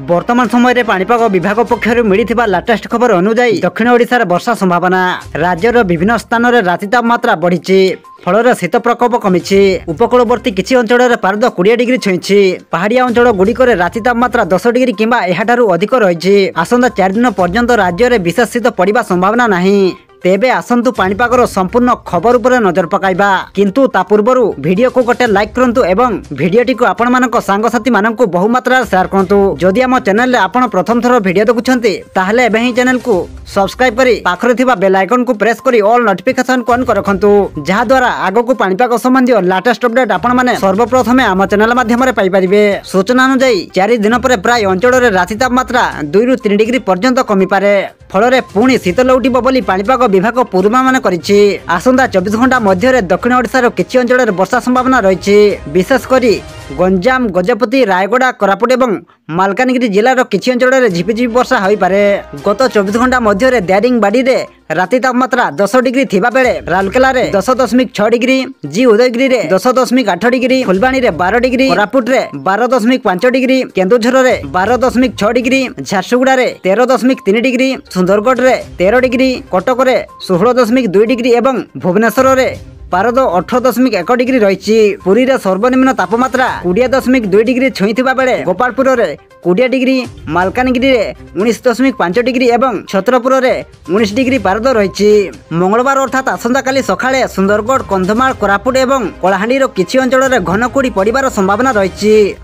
वर्तमान समय पाणीपाग विभाग पक्षर मिलता लाटेस्ट खबर अनुଯାयी दक्षिण ओडिशार वर्षा संभावना। राज्यर विभिन्न स्थान में राति तापमात्रा बढ़ी फल शीत प्रकोप कमी। उपकूलवर्ती किसी अंचल पारद 20 डिग्री छुई। पहाड़िया अंचल गुड़िक राति तापमात्रा 10 डिग्री किंबा एहाठारु अधिक रही। आसंता 4 दिन पर्यंत राज्य में विशेष शीत पड़ा संभावना नहीं। तेबे आसंतु पाणीपागर संपूर्ण खबर उपर नजर पकाइबा, किंतु ता पूर्वरु वीडियो को गोटे लाइक करंतु एवं वीडियोटी को आपण मानक सांगसाथी मानक बहु मात्रा शेयर करंतु। जदि आम चैनल रे आपण प्रथम थर वीडियो देखुछंती ताहले एबे ही चैनल को सब्सक्राइब करी पाखरे थिबा बेल आइकन को प्रेस करी ऑल नोटिफिकेशन को ऑन कर रखंतु, जहा द्वारा आगो को पाणीपाग संबंधी लेटेस्ट अपडेट आपण माने सर्वप्रथमे आम चैनल माध्यम रे पाई परिबे। सूचना अनुसार 4 दिन पर प्राय अंचल रे राति तापमात्रा 2 रु 3 डिग्री पर्यंत कमी पारे। फल पुणी शीत लौटिब बोली पाणीपाग विभाग पूर्वानुमान करिछि। आसंता 24 घंटा मध्य दक्षिण ओडिशार किछि अंचल रे वर्षा संभावना रही। विशेषकर गंजाम, गजपति, रायगड़ा, कोरापुट एवं मालकानगिरी जिलार किछि अंचल रे झिपिझिपि वर्षा होई पारे। गत 24 घंटा मध्य दारिंगबाड़ी रे राति तापमात्रा 10 डिग्री थिबा बेले राउरकेला रे 10.6 डिग्री, जी उदयगिरी रे 10.8 डिग्री, फुलबाणी रे 12 डिग्री, कोरापुट रे 12.5 डिग्री, केन्दुझर रे 12.6 डिग्री, झारसुगुड़ा रे 13.3 डिग्री, सुंदरगढ़ रे 13 डिग्री, कटक रे 16.2 डिग्री एवं भुवनेश्वर रे पारद 18.1 डिग्री रही। पुरी रे सर्वनिम्न तापमात्रा 20.2 डिग्री छुई बेले गोपालपुर रे 20 डिग्री, मालकानगिरी रे 19.5 डिग्री एवं छत्रपुर रे 19 डिग्री पारद रही। मंगलवार अर्थात आसंता काली सकाळे सुंदरगढ़, कंधमाल, कोरापुट एवं कलाहांडी किछि अंचल रे घन कुड़ी पड़िबार संभावना रही।